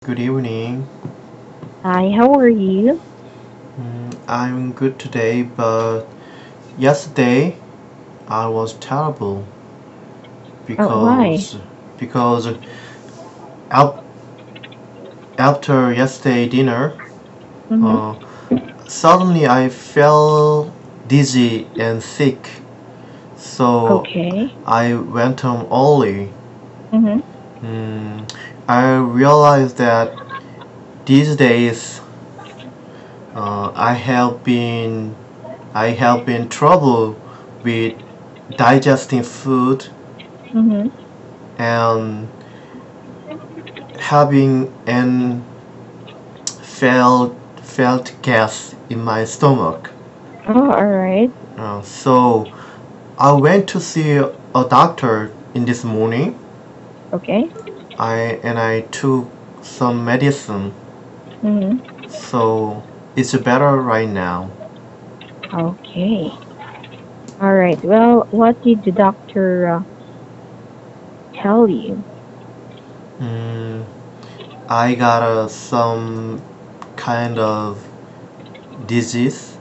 Good evening. Hi, how are you? I'm good today, but yesterday I was terrible Oh, why? because af- after yesterday dinner, Mm-hmm. uh, suddenly I felt dizzy and sick, so Okay. I went home early. Mm-hmm. Mm, I realized that these days uh, I have been I have been trouble with digesting food Mm-hmm. and having an felt gas in my stomach. Oh, all right. So I went to see a doctor in this morning. Okay. I took some medicine, Mm-hmm. so it's better right now. Okay. All right. Well, what did the doctor tell you? Mm, I got some kind of disease,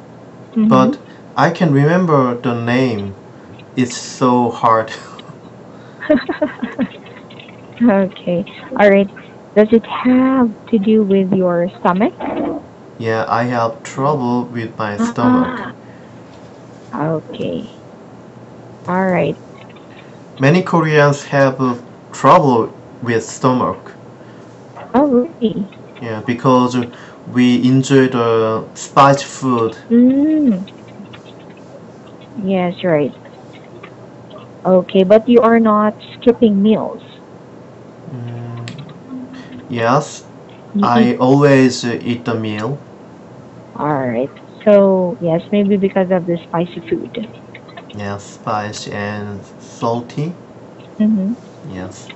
Mm-hmm. but I can remember the name. It's so hard. Okay. All right. Does it have to do with your stomach? Yeah, I have trouble with my stomach. Ah, okay. All right. Many Koreans have trouble with stomach. Oh, really? Yeah, because we enjoy the spicy food. Mm, yes, right. Okay, but you are not skipping meals. Mm, yes, You eat. I always eat the meal. All right. So, yes, maybe because of the spicy food. Yes, spicy and salty. Mm-hmm. Yes,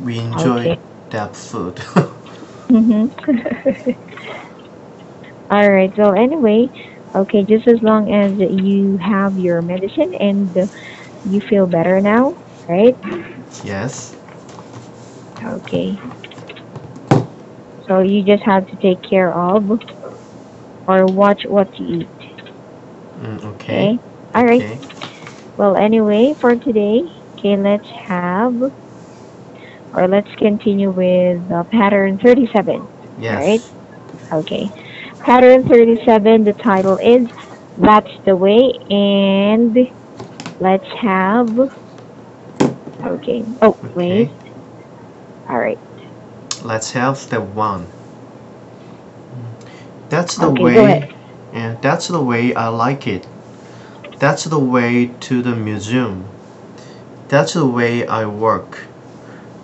we enjoy Okay. that food. Mm-hmm. All right. Well, anyway, okay, just as long as you have your medicine and you feel better now, right? Yes. Okay. So you just have to take care of or watch what you eat. Okay. Okay. All right. Okay. Well, anyway, for today, okay, let's have or let's continue with pattern 37. All right. Yes. Okay. Pattern 37, the title is That's the Way. And let's have, okay. Oh, wait. Okay. All right. Let's have step one. That's the Okay, go ahead. way, and that's the way I like it. That's the way to the museum. That's the way I work.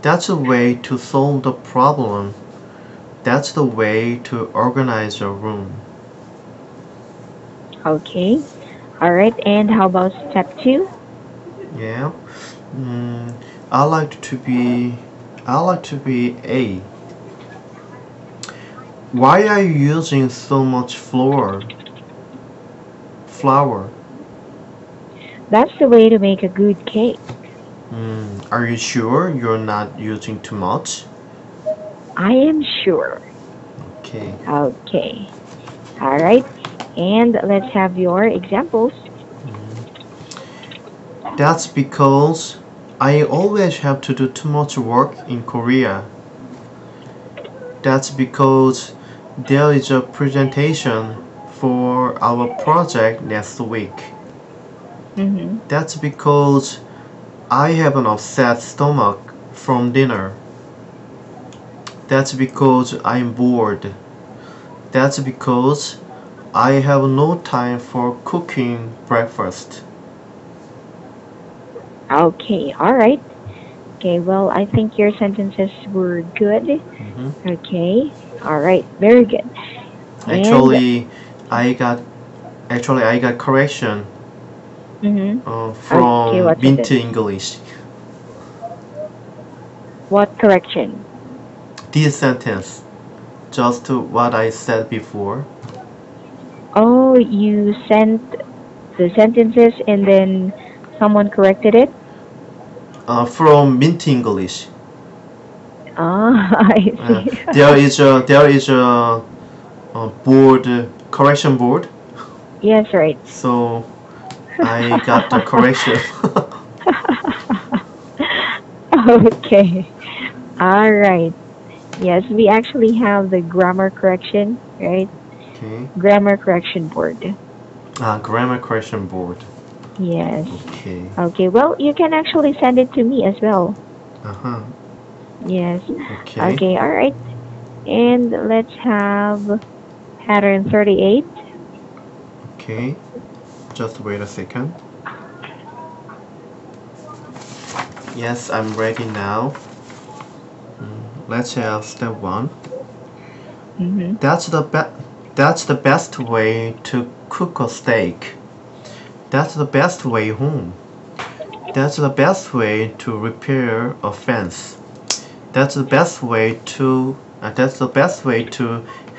That's the way to solve the problem. That's the way to organize a room. Okay. All right. And how about step two? Yeah. Mm, I like to be. I like to be A. Why are you using so much flour? That's the way to make a good cake. Are you sure you're not using too much? I am sure. Okay. Okay. All right. And let's have your examples. That's because I always have to do too much work in Korea. That's because there is a presentation for our project next week. Mm-hmm. That's because I have an upset stomach from dinner. That's because I'm bored. That's because I have no time for cooking breakfast. Okay. All right. Okay. Well, I think your sentences were good. Mhm. Okay. All right. Very good. And Actually, I got I got correction mm-hmm. Okay. from What's it? MintEnglish. What correction? This sentence, just what I said before, Oh, you sent the sentences and then someone corrected it? from MintEnglish. Ah, I see. there is a board correction board, Yes, right. so I got the correction. Okay. All right. Yes, we actually have the grammar correction, right? Okay. Grammar correction board. Grammar correction board. Yes. Okay. Okay. Well, you can actually send it to me as well. Uh-huh. Yes. Okay. Okay. All right. And let's have pattern 38. Okay. Just wait a second. Yes, I'm ready now. Let's have step one. Mm-hmm. That's the That's the best way to cook a steak. That's the best way home. That's the best way to repair a fence. That's the best way to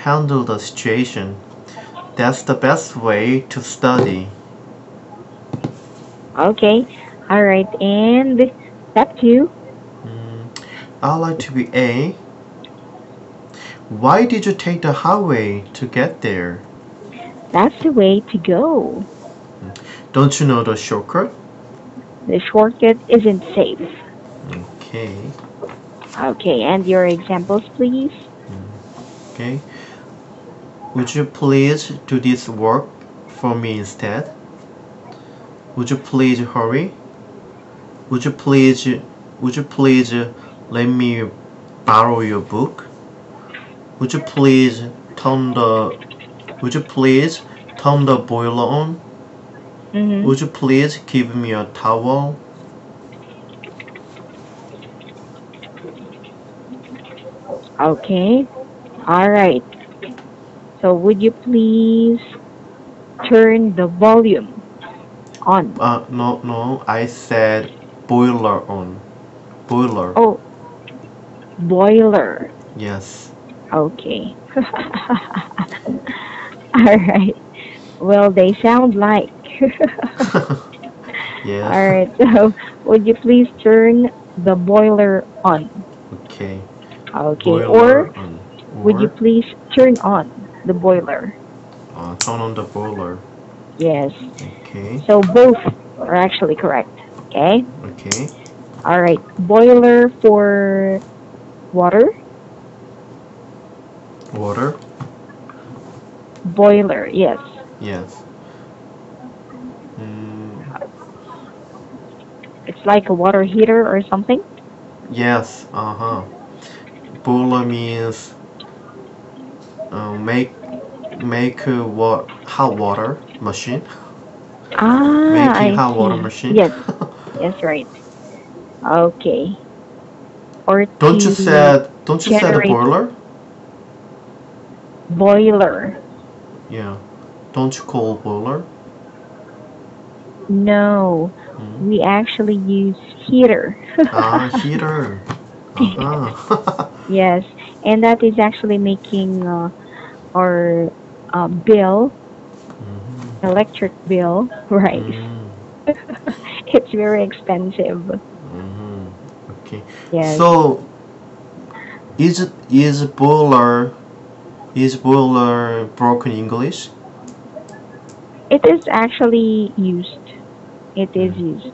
handle the situation. That's the best way to study. Okay. All right. And step two. Mm, I like to be A. Why did you take the highway to get there? That's the way to go. Don't you know the shortcut? The shortcut isn't safe. Okay. Okay. And your examples, please. Okay. Would you please do this work for me instead? Would you please hurry? Would you please would you please let me borrow your book? Would you please turn the would you please turn the boiler on? Mm-hmm. Would you please give me a towel? Okay. All right. So would you please turn the volume on? No, I said boiler on. Boiler. Oh, boiler. Yes. Okay. All right. Well, they sound like. Yeah. All right. So, would you please turn the boiler on? Okay. Okay. Or Boiler on. would you Or please turn on the boiler? turn on the boiler. Yes. Okay. So both are actually correct. Okay. Okay. All right. Boiler for water. Water. Boiler. Yes. Yes. Mm, It's like a water heater or something. yes. Boiler means make what hot water machine. Ah, Making I hot water see. machine. Yes. Yes, right. Okay. Or Don't you said a generate boiler? boiler. Yeah. Don't you call boiler? No, Mm. we actually use heater. Heater. Uh-huh. Yes, and that is actually making our bill, Mhm. electric bill, rise. Mm. It's very expensive. Mhm. Okay. Yes, So is boiler broken English? it is actually used. It is Mm. used.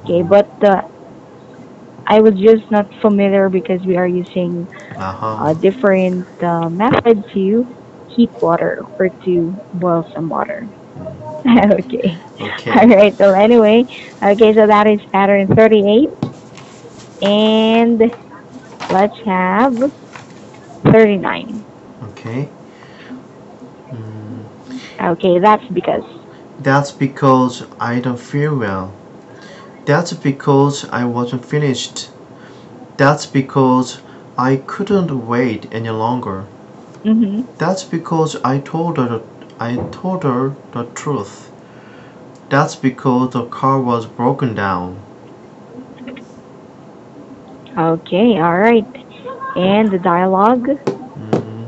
Okay, Mhm. but I was just not familiar because we are using Uh-huh. a different method to heat water or to boil some water. Okay. All Okay. right. So anyway, okay. So that is pattern 38, and let's have 39. Okay. Mm. Okay, that's because. That's because I don't feel well. That's because I wasn't finished. That's because I couldn't wait any longer. Mm-hmm. That's because I told her the truth. That's because the car was broken down. Okay. All right. And the dialogue. Mm,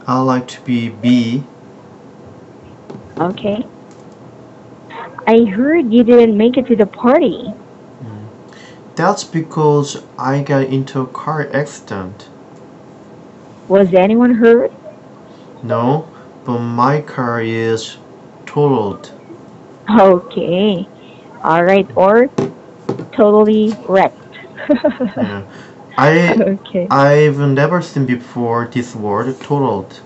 I like to be B. Okay. I heard you didn't make it to the party. Mm, That's because I got into a car accident. Was anyone hurt? No, but my car is totaled. Okay. All right. Or totally wrecked. Yeah. I Okay. I've never seen before this word totaled.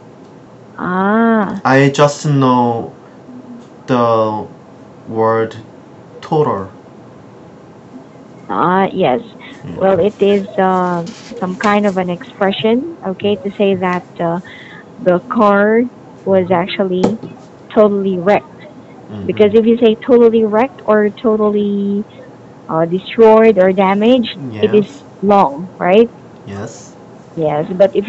Ah. I just know the word total. Yes. Well, Yeah. it is some kind of an expression, okay, to say that the car was actually totally wrecked. Because if Mm-hmm. you say totally wrecked or totally destroyed or damaged, it is Yes. long, right? Yes. Yes. But if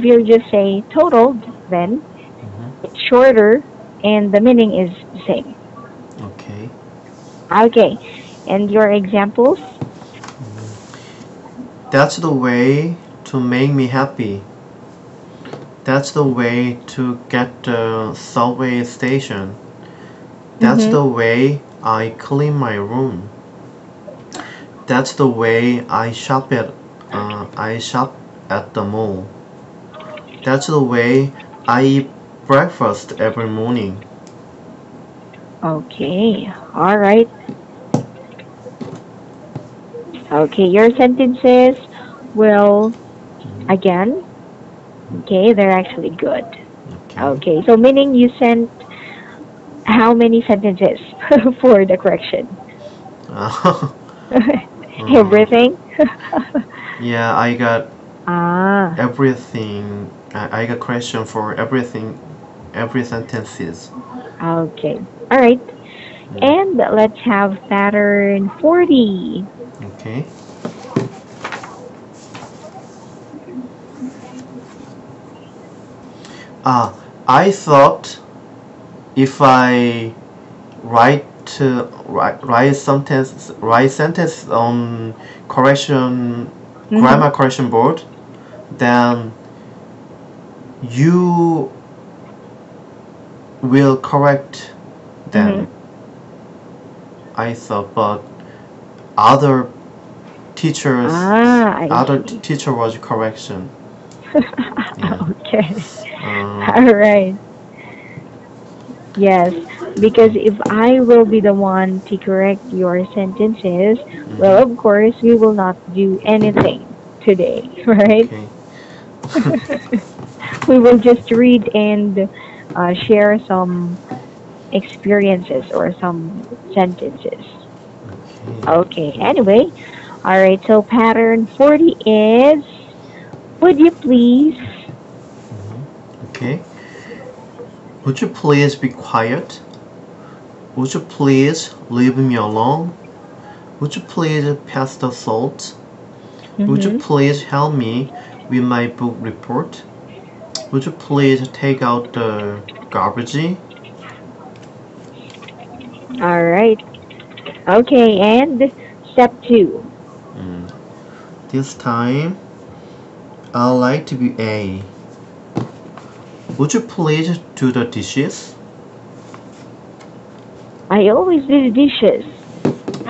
you just say totaled, then Mm-hmm. it's shorter and the meaning is the same. Okay. Okay. And your examples? That's the way to make me happy. That's the way to get the subway station. That's Mm-hmm. the way I clean my room. That's the way I shop at the mall. That's the way I eat breakfast every morning. Okay. All right. Okay. Your sentences will again. Okay. They're actually good. Okay. Okay. So meaning you sent how many sentences for the correction? Uh, uh, Everything? yeah, I got Ah, everything. I got question for everything, every sentences. okay. All right. And let's have pattern 40. Okay. Ah, I thought if I write sentence on correction Mm-hmm. grammar correction board, then you will correct Mm-hmm. them. I thought, but other Ah, I other see. teacher was correction. Yeah. Okay. Uh, All right. Yes, because if I will be the one to correct your sentences, well, mhm. of course, we will not do anything today, right? Okay. We will just read and share some experiences or some sentences. Okay. Okay, anyway, all right, so pattern 40 is would you please? Okay. Would you please be quiet? Would you please leave me alone? Would you please pass the salt? Would you Mm-hmm. please help me with my book report? Would you please take out the garbage? All right, okay, and step two. Mm. This time, I'd like to be A. Would you please do the dishes? I always do the dishes.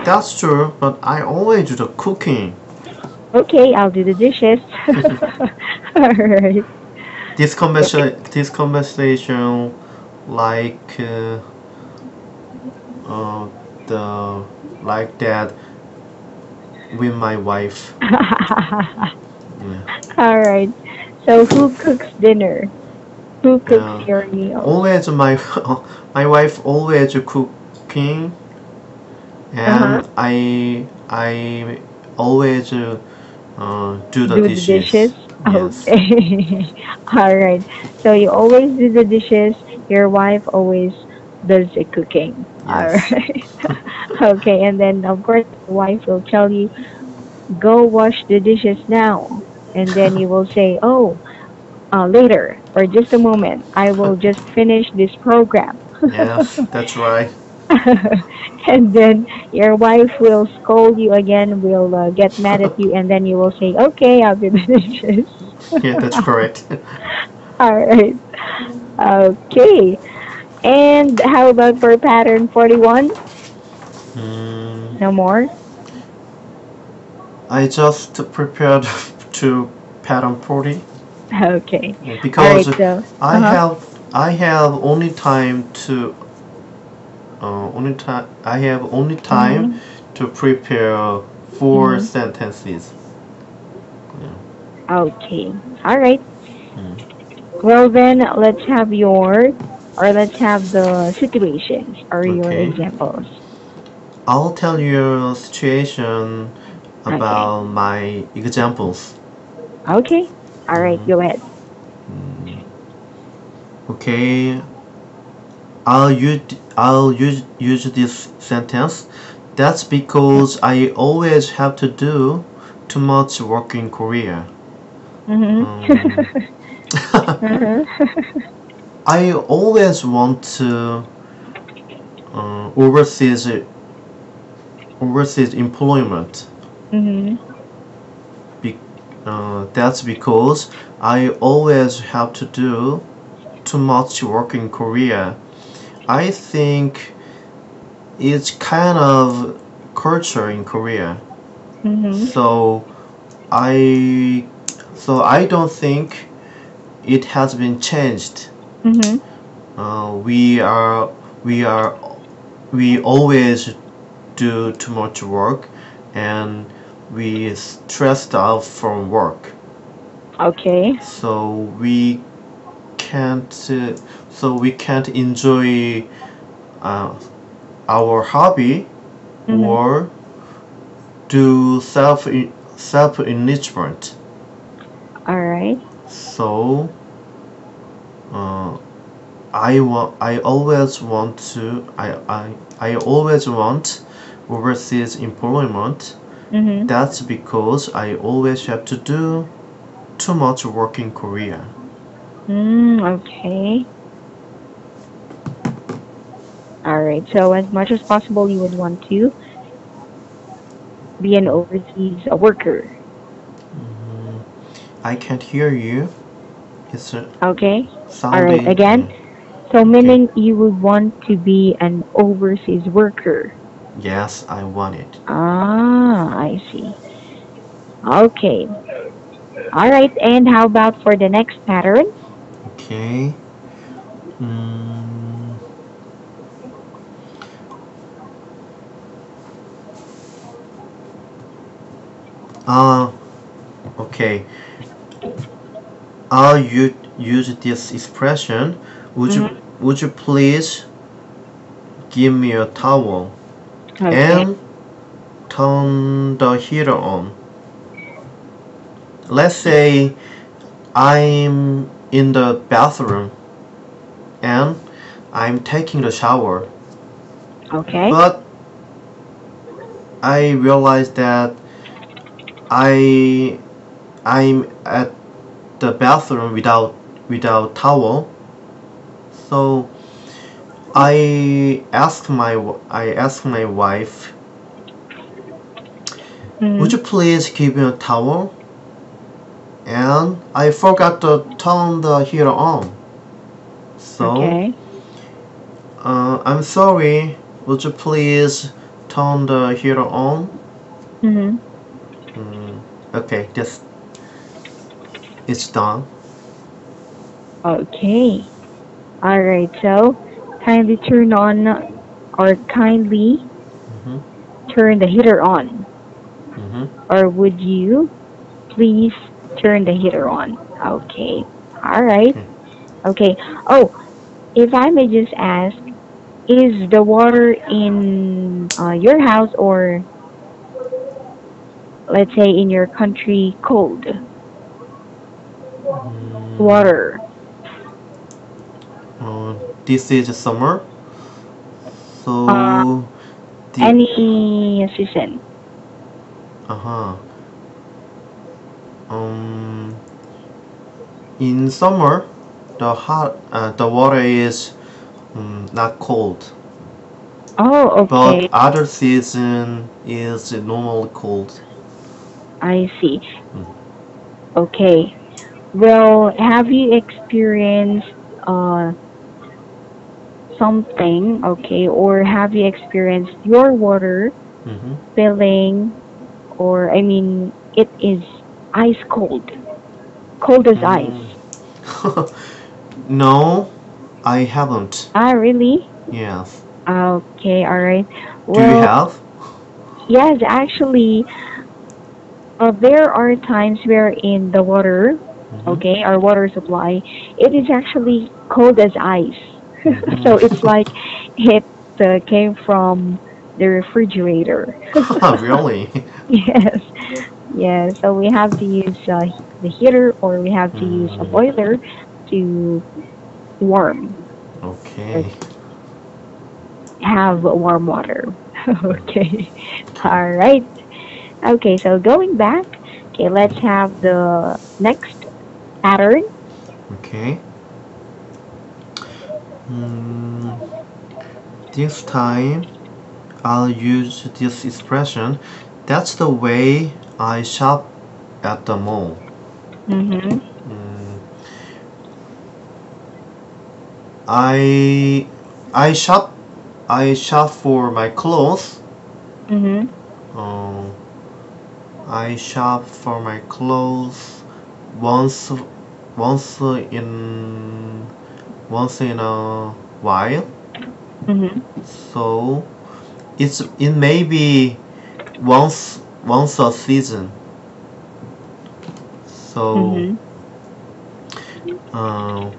That's true, but I always do the cooking. Okay, I'll do the dishes. All right. This conversation, like uh, the like that with my wife. Yeah. All right. So who cooks dinner? Who cooks Yeah. your meals? Always my my wife always cooking, Uh huh. and I always do the Do the dishes? dishes. Yes. Okay. All right. So you always do the dishes. Your wife always does the cooking. All Yes. right. Okay. And then, of course, your wife will tell you, go wash the dishes now. And then you will say, oh, later or just a moment. I will just finish this program. Yes, that's right. And then your wife will scold you again, will get mad at you, and then you will say, okay, I'll do the dishes. Yeah, that's correct. All right. Okay. And how about for pattern 41? mm, No more? I just prepared to pattern party Okay. All because right. So, I uh-huh. have I have only time to I have only time Mhm. to prepare four Mhm. sentences. Yeah. Okay. All right. Mm. Well then, let's have the situations or your Okay. examples. I'll tell you a situation Okay. about my examples. Okay. All right. Mhm. Go ahead. Mm. Okay, I'll use this sentence. That's because I always have to do too much work in Korea. Mhm. Um, Mhm. I always want to overseas employment. Mhm. Be, that's because I always have to do too much work in Korea. I think it's kind of culture in Korea. Mhm. So I I don't think it has been changed. Mhm. We are we are we always do too much work and we stressed out from work. Okay. So can't we can't enjoy uh, our hobby Mhm. or do self enrichment. All right. So uh, I always want overseas employment. Mhm. That's because I always have to do too much work in Korea. Okay. All right. So as much as possible, you would want to be an overseas worker. Mm, I can't hear you. It's Okay. All right. sounding. Again. So Okay. meaning you would want to be an overseas worker. Yes, I want it. Ah, I see. Okay. All right. And how about for the next pattern? Okay. Mm, uh, okay. I'll use this expression. Mhm. Would you please give me a towel Okay. and turn the heater on? Let's say I'm in the bathroom and I'm taking the shower, Okay. but I realize that I I'm at the bathroom without towel. So I asked my wife, would Mhm. you please give me a towel? And I forgot to turn the heater on. So Okay. I'm sorry. Would you please turn the heater on? Mhm. Mm, okay, this it's done. Okay. All right. So kindly turn on or kindly Mhm. turn the heater on. Mhm. Or would you please turn the heater on? Okay. All right. Okay. Okay. Oh, if I may just ask, is the water in your house or let's say in your country cold Mm, water? uh, this is summer, Uh, so the any season? uh-huh. Um, in summer, the water is not cold, Oh, but okay. other season is normally cold. I see. Mm. Okay. Well, have you experienced uh something, okay, or have you experienced your water Mhm. spilling or I mean, it is ice cold, cold as ice. Mm. No, I haven't. Ah, really? Yes. Okay, all right. Do you Well, have? yes, actually, there are times where in the water, Mm-hmm. okay, our water supply, it is actually cold as ice. So it's Mm-hmm. like it came from the refrigerator. Really? Yes, yes. So we have to use the heater, or we have to use a Mm, boiler to warm or okay. have warm water. Okay. Okay. All right. Okay, so going back, okay, let's have the next pattern. Okay. Mm, this time I'll use this expression. That's the way I shop at the mall. Mhm. Mm, I I shop for my clothes. Mhm. Um, I shop for my clothes once once in once in a while. Mhm. So it may be once a season. So Mhm. uh,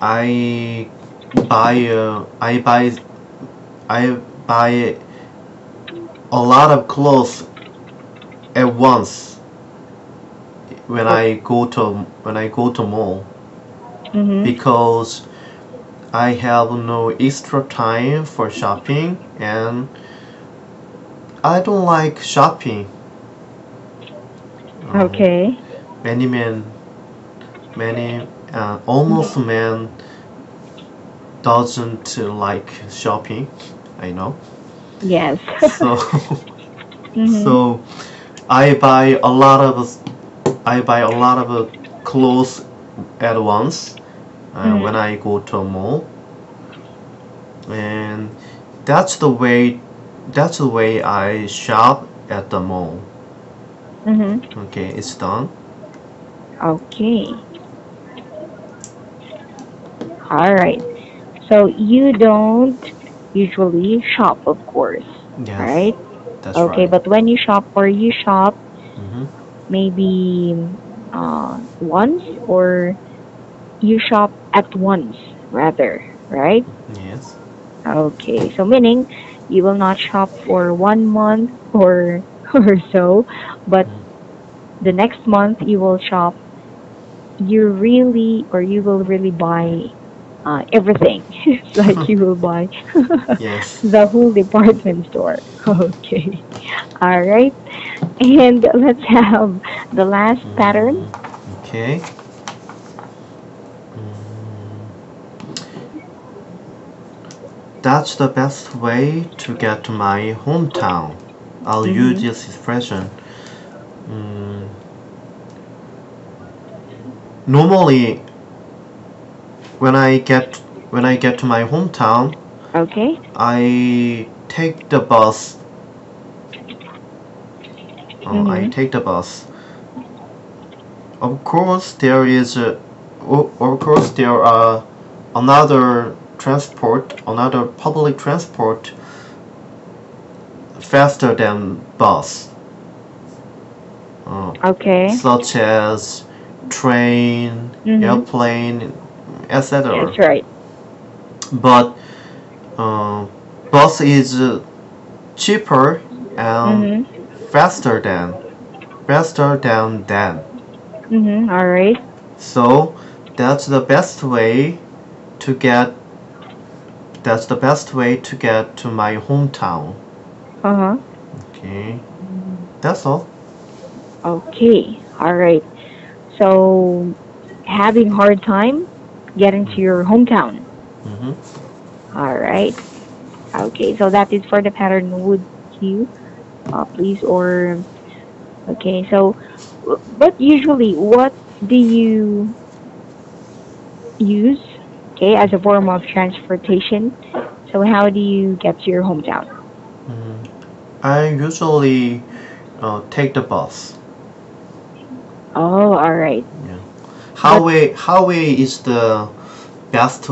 I buy I buy a lot of clothes at once Oh. when I go to mall Mhm. because I have no extra time for shopping and I don't like shopping. Um, Okay. many men many almost Mhm. men doesn't like shopping. I know. Yes. So Mhm. so I buy a lot of clothes at once when Mhm. I go to a mall, and that's the way that's the way I shop at the mall. Mhm. Okay, it's done. Okay. All right. So you don't usually shop, of course, Yes, right? that's Okay, right. but when you shop, or you shop Mm-hmm. maybe once, or you shop at once rather, right? Yes. Okay, so meaning you will not shop for 1 month or or so, but Mm. the next month you will shop. You really, or you will really buy everything. It's like you will buy Yes. the whole department store. Okay, all right, and let's have the last pattern. Mm, okay. Mm, that's the best way to get to my hometown. I'll use Mhm. this expression. Mm, normally, when I get to my hometown, Okay. I take the bus. I Mhm. take the bus. Of course, there is of course there are another public transport faster than bus, uh, Okay. such as train, Mhm. airplane, Yes, etc. right. But uh, bus is cheaper and Mhm. faster than that. Mhm. All right. So that's the best way to get to my hometown. Uh huh. Okay, that's all. Okay. All right. So having hard time getting to your hometown. Mm-hmm. All right. Okay. So that is for the pattern. Would you please, or okay? So, but usually, what do you use? Okay, as a form of transportation. So how do you get to your hometown? Mm. I usually take the bus. Oh, all right. Yeah. But Highway is the best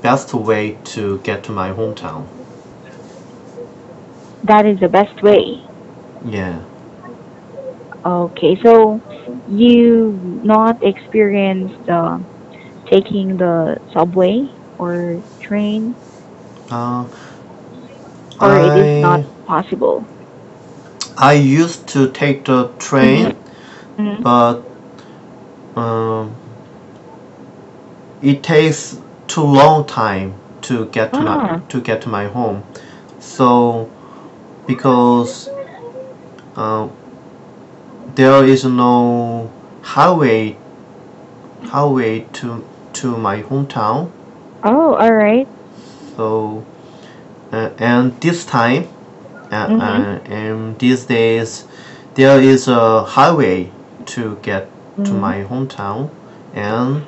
best way to get to my hometown. that is the best way. Yeah. Okay, so you not experienced taking the subway or train, Uh, or it is not I possible. I used to take the Mm-hmm. train, Mm-hmm. but um, it takes too long time Ah. to get to my home. So because uh, there is no highway to my hometown, Oh, all right. so and this time Mm-hmm. and these days there is a highway to get to Mm-hmm. my hometown, and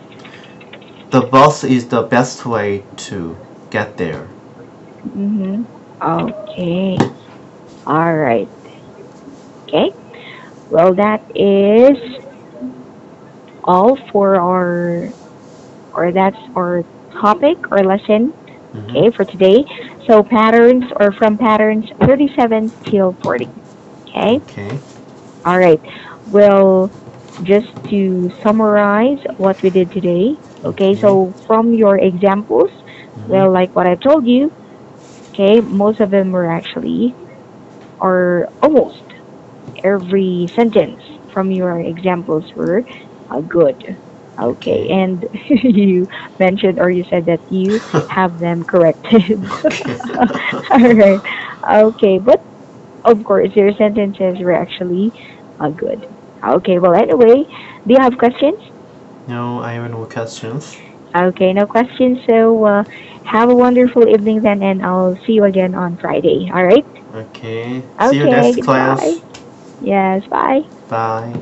the bus is the best way to get there. Mm-hmm. Okay. All right. Okay. Well, that is all for our, or that's our topic or lesson. Hmm. Okay, for today. So patterns, or from patterns 37 till 40. Okay. Okay. All right. Well, just to summarize what we did today. Okay. Okay. So from your examples, Hmm. well, like what I told you, okay, most of them were actually, or almost every sentence from your examples were good. Okay, Okay. and you mentioned, or you said that you have them corrected. Okay. All right. Okay, but of course, your sentences were actually good. Okay, well, anyway, do you have questions? No, I have no questions. Okay, no questions. So, have a wonderful evening then, and I'll see you again on Friday. All right? Okay. See you Okay, next goodbye. class. Yes, bye. Bye.